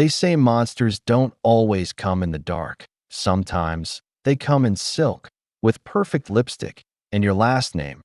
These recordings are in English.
They say monsters don't always come in the dark. Sometimes they come in silk, with perfect lipstick, and your last name.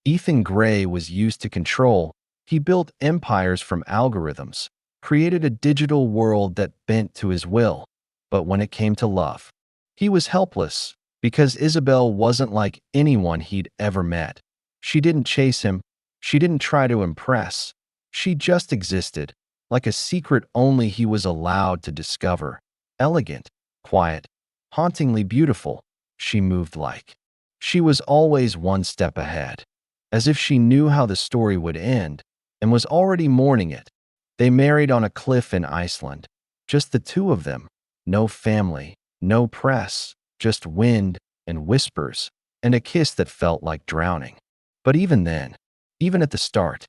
Ethan Gray was used to control. He built empires from algorithms, created a digital world that bent to his will. But when it came to love, he was helpless because Isabelle wasn't like anyone he'd ever met. She didn't chase him. She didn't try to impress. She just existed, like a secret only he was allowed to discover. Elegant, quiet, hauntingly beautiful, she moved like. She was always one step ahead, as if she knew how the story would end and was already mourning it. They married on a cliff in Iceland, just the two of them. No family, no press, just wind and whispers, and a kiss that felt like drowning. But even then, even at the start,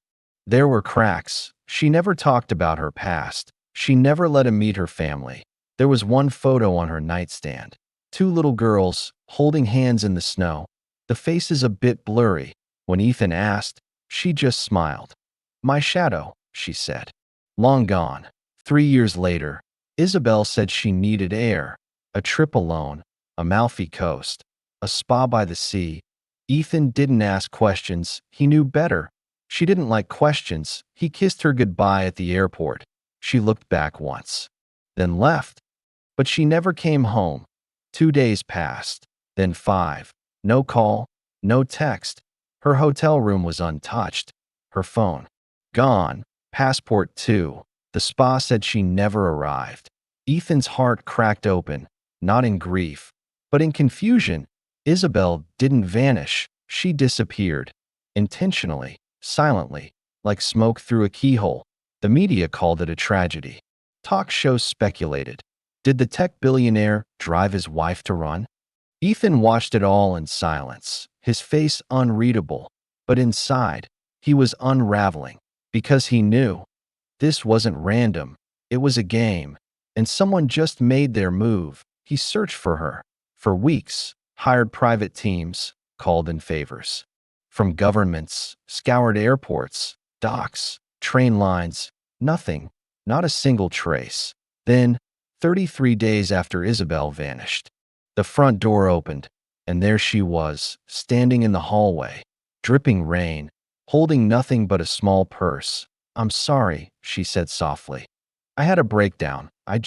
there were cracks. She never talked about her past. She never let him meet her family. There was one photo on her nightstand. Two little girls, holding hands in the snow. The faces a bit blurry. When Ethan asked, she just smiled. "My shadow," she said. Long gone. 3 years later, Isabelle said she needed air. A trip alone, a Amalfi Coast, a spa by the sea. Ethan didn't ask questions. He knew better. She didn't like questions. He kissed her goodbye at the airport. She looked back once, then left. But she never came home. 2 days passed, then 5. No call, no text. Her hotel room was untouched. Her phone gone. Passport too. The spa said she never arrived. Ethan's heart cracked open, not in grief, but in confusion. Isabelle didn't vanish. She disappeared. Intentionally, silently, like smoke through a keyhole. The media called it a tragedy. Talk shows speculated. Did the tech billionaire drive his wife to run? Ethan watched it all in silence, his face unreadable. But inside, he was unraveling, because he knew this wasn't random. It was a game, and someone just made their move. He searched for her for weeks, hired private teams, called in favors from governments, scoured airports, docks, train lines. Nothing, not a single trace. Then, 33 days after Isabelle vanished, the front door opened, and there she was, standing in the hallway, dripping rain, holding nothing but a small purse. "I'm sorry," she said softly. "I had a breakdown. I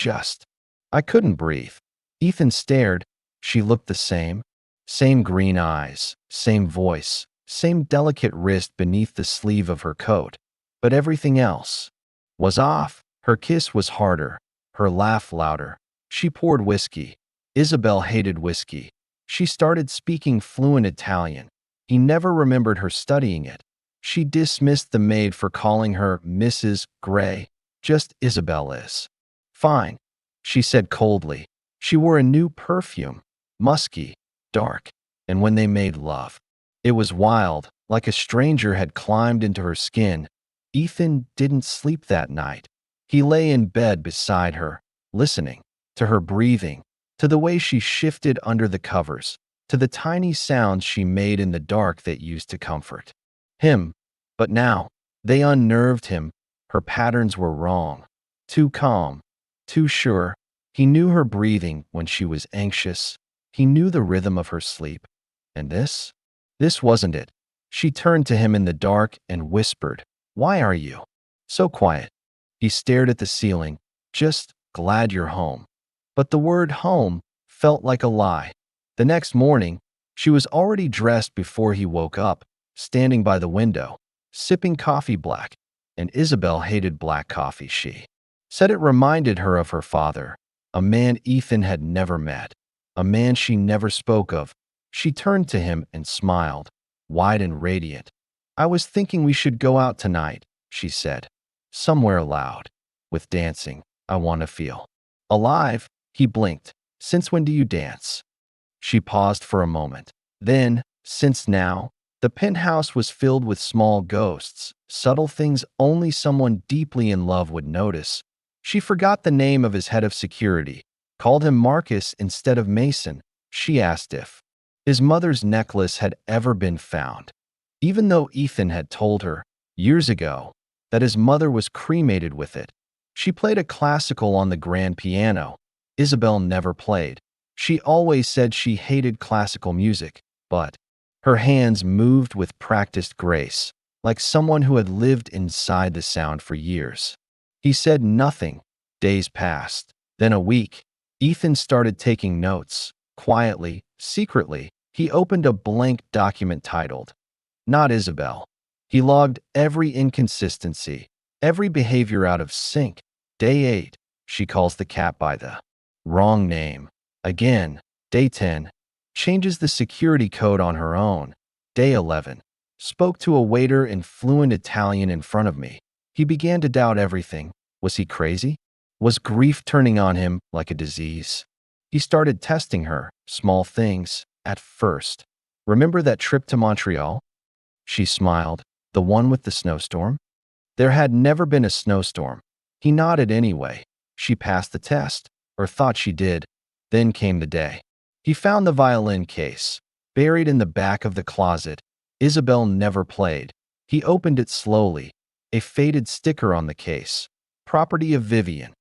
couldn't breathe." Ethan stared. She looked the same. Same green eyes, same voice, same delicate wrist beneath the sleeve of her coat. But everything else was off. Her kiss was harder, her laugh louder. She poured whiskey. Isabelle hated whiskey. She started speaking fluent Italian. He never remembered her studying it. She dismissed the maid for calling her Mrs. Gray. "Just Isabelle is." "Fine," she said coldly. She wore a new perfume, musky, dark, and when they made love, it was wild, like a stranger had climbed into her skin. Ethan didn't sleep that night. He lay in bed beside her, listening to her breathing, to the way she shifted under the covers, to the tiny sounds she made in the dark that used to comfort him. But now, they unnerved him. Her patterns were wrong. Too calm, too sure. He knew her breathing when she was anxious. He knew the rhythm of her sleep. And this wasn't it. She turned to him in the dark and whispered, "Why are you so quiet?" He stared at the ceiling. "Just glad you're home." But the word home felt like a lie. The next morning, she was already dressed before he woke up, standing by the window, sipping coffee black. And Isabelle hated black coffee. She said it reminded her of her father, a man Ethan had never met, a man she never spoke of. She turned to him and smiled, wide and radiant. "I was thinking we should go out tonight," she said. "Somewhere loud, with dancing. I want to feel alive." He blinked. "Since when do you dance?" She paused for a moment. Then, "Since now." The penthouse was filled with small ghosts, subtle things only someone deeply in love would notice. She forgot the name of his head of security, called him Marcus instead of Mason. She asked if his mother's necklace had ever been found, even though Ethan had told her years ago that his mother was cremated with it. She played a classical on the grand piano. Isabelle never played. She always said she hated classical music, but her hands moved with practiced grace, like someone who had lived inside the sound for years. He said nothing. Days passed. Then a week. Ethan started taking notes. Quietly, secretly, he opened a blank document titled, Not Isabelle. He logged every inconsistency, every behavior out of sync. Day 8, she calls the cat by the wrong name. Again, day 10, changes the security code on her own. Day 11, spoke to a waiter in fluent Italian in front of me. He began to doubt everything. Was he crazy? Was grief turning on him like a disease? He started testing her, small things, at first. Remember that trip to Montreal? She smiled. The one with the snowstorm? There had never been a snowstorm. He nodded anyway. She passed the test, or thought she did. Then came the day. He found the violin case, buried in the back of the closet. Isabelle never played. He opened it slowly. A faded sticker on the case. Property of Vivian.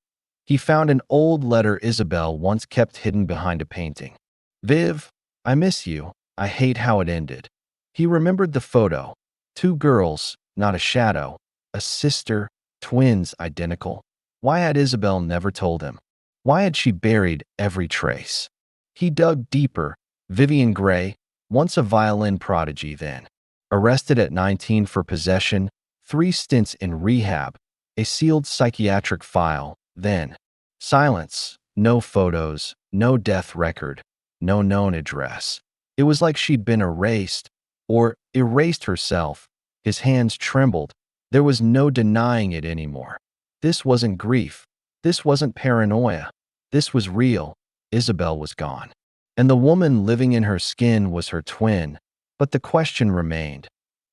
He found an old letter Isabelle once kept hidden behind a painting. Viv, I miss you. I hate how it ended. He remembered the photo. 2 girls, not a shadow. A sister, twins identical. Why had Isabelle never told him? Why had she buried every trace? He dug deeper. Vivian Gray, once a violin prodigy then. Arrested at 19 for possession, 3 stints in rehab, a sealed psychiatric file, then. Silence, no photos, no death record, no known address. It was like she'd been erased, or erased herself. His hands trembled. There was no denying it anymore. This wasn't grief. This wasn't paranoia. This was real. Isabelle was gone. And the woman living in her skin was her twin. But the question remained.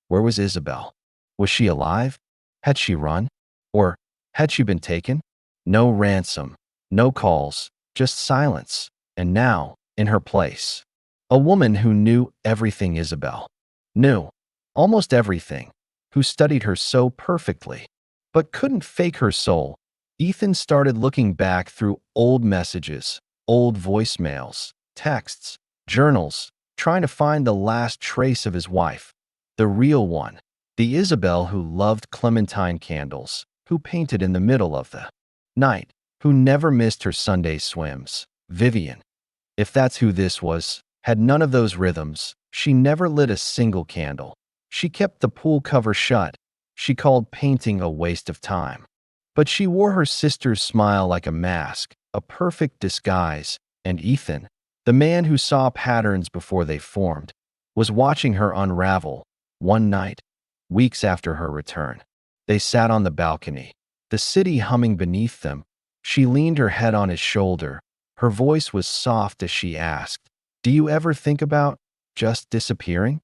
Where was Isabelle? Was she alive? Had she run? Or had she been taken? No ransom, no calls, just silence. And now, in her place, a woman who knew everything Isabelle knew, almost everything, who studied her so perfectly, but couldn't fake her soul. Ethan started looking back through old messages, old voicemails, texts, journals, trying to find the last trace of his wife, the real one, the Isabelle who loved clementine candles, who painted in the middle of the night, who never missed her Sunday swims. Vivian, if that's who this was, had none of those rhythms. She never lit a single candle. She kept the pool cover shut. She called painting a waste of time. But she wore her sister's smile like a mask, a perfect disguise, and Ethan, the man who saw patterns before they formed, was watching her unravel. One night, weeks after her return, they sat on the balcony, the city humming beneath them. She leaned her head on his shoulder. Her voice was soft as she asked, "Do you ever think about just disappearing?"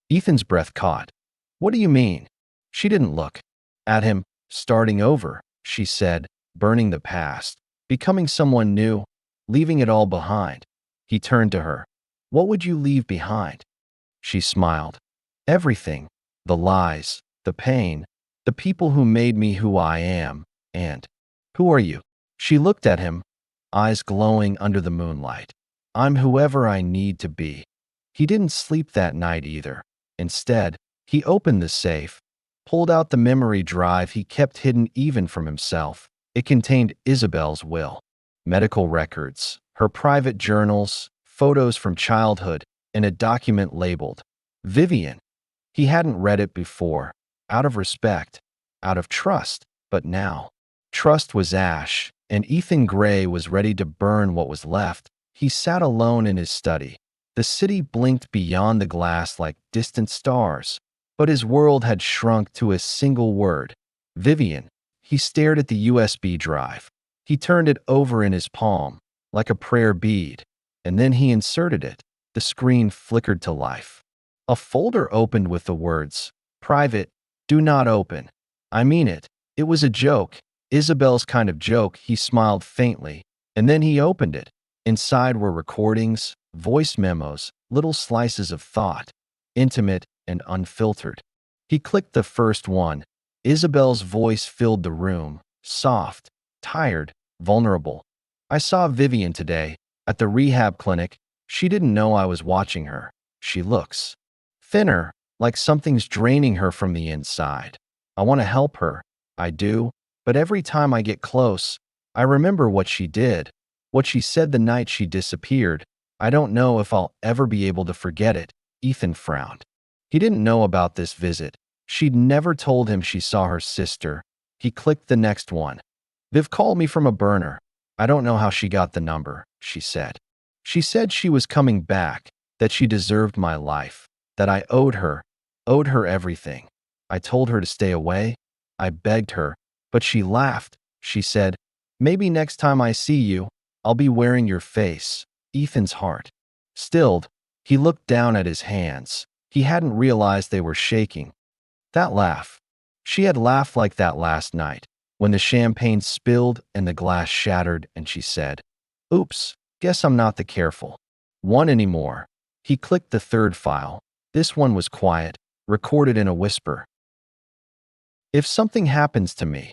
Ethan's breath caught. "What do you mean?" She didn't look at him. "Starting over," she said, "burning the past, becoming someone new, leaving it all behind." He turned to her. "What would you leave behind?" She smiled. "Everything. The lies, the pain, the people who made me who I am, and who are you?" She looked at him, eyes glowing under the moonlight. "I'm whoever I need to be." He didn't sleep that night either. Instead, he opened the safe, pulled out the memory drive he kept hidden even from himself. It contained Isabelle's will, medical records, her private journals, photos from childhood, and a document labeled Vivian. He hadn't read it before, out of respect, out of trust, but now, trust was ash, and Ethan Gray was ready to burn what was left. He sat alone in his study. The city blinked beyond the glass like distant stars, but his world had shrunk to a single word, Vivian. He stared at the USB drive. He turned it over in his palm, like a prayer bead, and then he inserted it. The screen flickered to life. A folder opened with the words, "Private, do not open." "I mean it. It was a joke. Isabelle's kind of joke." He smiled faintly, and then he opened it. Inside were recordings, voice memos, little slices of thought, intimate and unfiltered. He clicked the first one. Isabelle's voice filled the room, soft, tired, vulnerable. I saw Vivian today, at the rehab clinic. She didn't know I was watching her. She looks thinner, like something's draining her from the inside. I want to help her. I do. But every time I get close, I remember what she did, what she said the night she disappeared. I don't know if I'll ever be able to forget it. Ethan frowned. He didn't know about this visit. She'd never told him she saw her sister. He clicked the next one. Viv called me from a burner. I don't know how she got the number, she said. She said she was coming back, that she deserved my life, that I owed her everything. I told her to stay away. I begged her, but she laughed. She said, maybe next time I see you, I'll be wearing your face. Ethan's heart stilled. He looked down at his hands. He hadn't realized they were shaking. That laugh. She had laughed like that last night, when the champagne spilled and the glass shattered, and she said, oops, guess I'm not the careful one anymore. He clicked the third file. This one was quiet, recorded in a whisper. If something happens to me,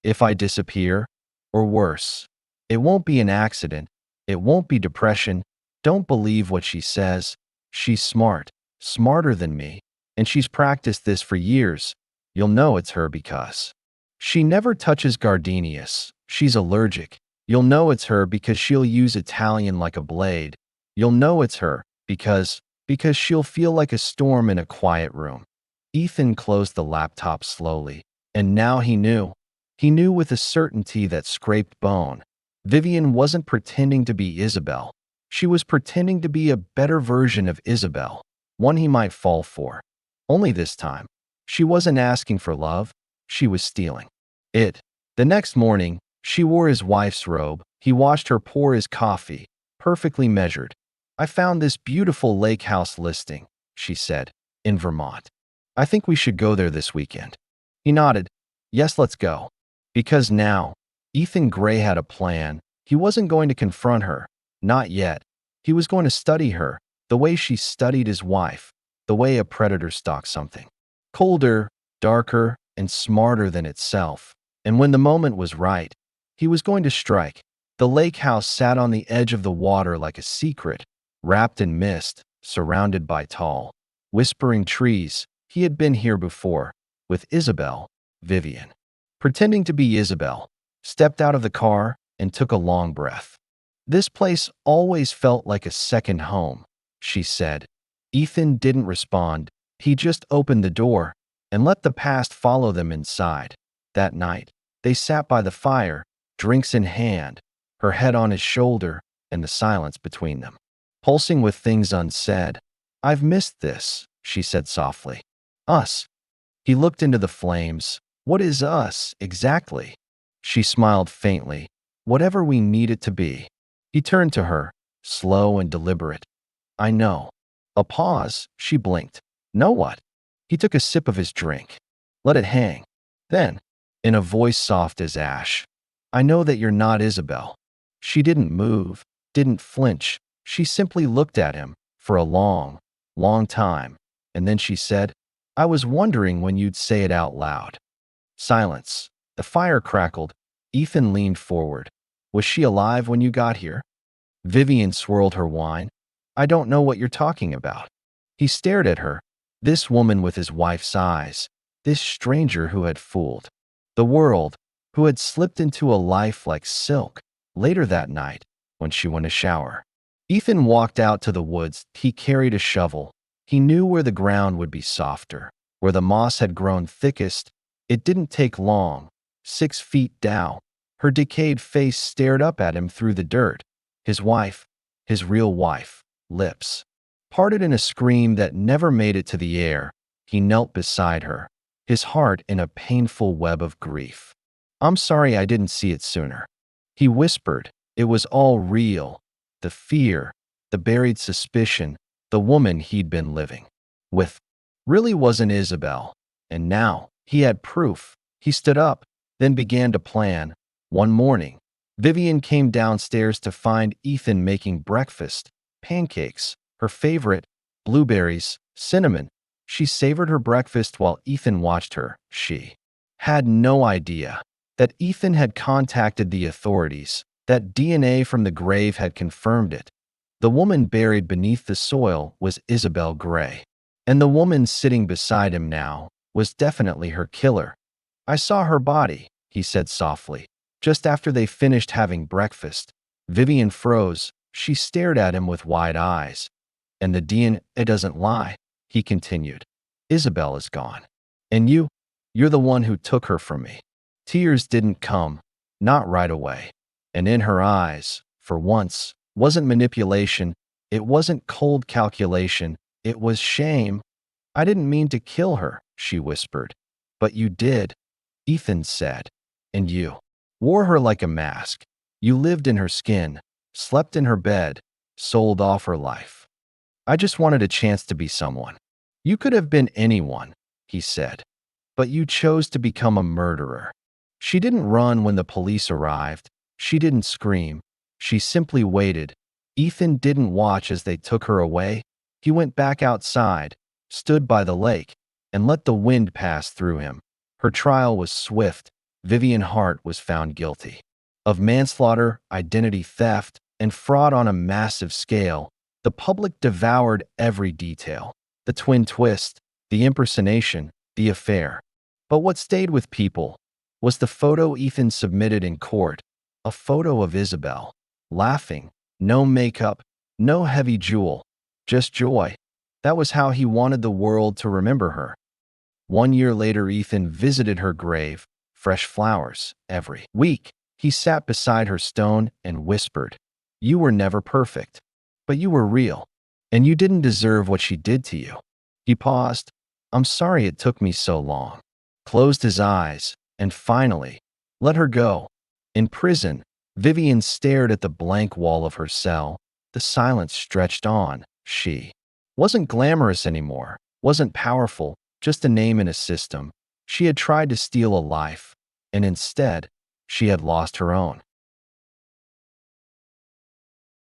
if I disappear, or worse, it won't be an accident. It won't be depression. Don't believe what she says. She's smart, smarter than me, and she's practiced this for years. You'll know it's her because she never touches gardenias. She's allergic. You'll know it's her because she'll use Italian like a blade. You'll know it's her because she'll feel like a storm in a quiet room. Ethan closed the laptop slowly, and now he knew. He knew with a certainty that scraped bone. Vivian wasn't pretending to be Isabelle. She was pretending to be a better version of Isabelle, one he might fall for. Only this time, she wasn't asking for love. She was stealing it. The next morning, she wore his wife's robe. He watched her pour his coffee, perfectly measured. I found this beautiful lake house listing, she said, in Vermont. I think we should go there this weekend. He nodded. Yes, let's go. Because now, Ethan Gray had a plan. He wasn't going to confront her. Not yet. He was going to study her, the way she studied his wife, the way a predator stalks something. Colder, darker, and smarter than itself. And when the moment was right, he was going to strike. The lake house sat on the edge of the water like a secret, wrapped in mist, surrounded by tall, whispering trees. He had been here before, with Isabelle, Vivian. Pretending to be Isabelle, stepped out of the car and took a long breath. This place always felt like a second home, she said. Ethan didn't respond. He just opened the door and let the past follow them inside. That night, they sat by the fire, drinks in hand, her head on his shoulder, and the silence between them, pulsing with things unsaid. I've missed this, she said softly. Us. He looked into the flames. What is us, exactly? She smiled faintly. Whatever we need it to be. He turned to her, slow and deliberate. I know. A pause. She blinked. Know what? He took a sip of his drink. Let it hang. Then, in a voice soft as ash, I know that you're not Isabelle. She didn't move, didn't flinch. She simply looked at him for a long, long time, and then she said, I was wondering when you'd say it out loud. Silence. The fire crackled. Ethan leaned forward. Was she alive when you got here? Vivian swirled her wine. I don't know what you're talking about. He stared at her. This woman with his wife's eyes. This stranger who had fooled the world, who had slipped into a life like silk. Later that night, when she went to shower, Ethan walked out to the woods. He carried a shovel. He knew where the ground would be softer, where the moss had grown thickest. It didn't take long. 6 feet down, her decayed face stared up at him through the dirt. His wife, his real wife, lips parted in a scream that never made it to the air. He knelt beside her, his heart in a painful web of grief. I'm sorry I didn't see it sooner. He whispered. It was all real. The fear, the buried suspicion, the woman he'd been living with really wasn't Isabelle. And now he had proof. He stood up, then began to plan. One morning, Vivian came downstairs to find Ethan making breakfast, pancakes, her favorite, blueberries, cinnamon. She savored her breakfast while Ethan watched her. She had no idea that Ethan had contacted the authorities, that DNA from the grave had confirmed it. The woman buried beneath the soil was Isabelle Gray. And the woman sitting beside him now was definitely her killer. I saw her body, he said softly, just after they finished having breakfast. Vivian froze. She stared at him with wide eyes. And the DNA doesn't lie, he continued. Isabelle is gone. And you're the one who took her from me. Tears didn't come, not right away. And in her eyes, for once, wasn't manipulation, it wasn't cold calculation, it was shame. I didn't mean to kill her, she whispered. But you did, Ethan said. And you wore her like a mask. You lived in her skin, slept in her bed, sold off her life. I just wanted a chance to be someone. You could have been anyone, he said. But you chose to become a murderer. She didn't run when the police arrived. She didn't scream. She simply waited. Ethan didn't watch as they took her away. He went back outside, stood by the lake, and let the wind pass through him. Her trial was swift. Vivian Hart was found guilty of manslaughter, identity theft, and fraud on a massive scale. The public devoured every detail. The twin twist, the impersonation, the affair. But what stayed with people was the photo Ethan submitted in court, a photo of Isabelle, laughing, no makeup, no heavy jewel, just joy. That was how he wanted the world to remember her. 1 year later, Ethan visited her grave, fresh flowers every week. He sat beside her stone and whispered, "You were never perfect, but you were real, and you didn't deserve what she did to you." He paused. "I'm sorry it took me so long," closed his eyes, and finally let her go. In prison, Vivian stared at the blank wall of her cell. The silence stretched on. She wasn't glamorous anymore, wasn't powerful, just a name in a system. She had tried to steal a life, and instead, she had lost her own.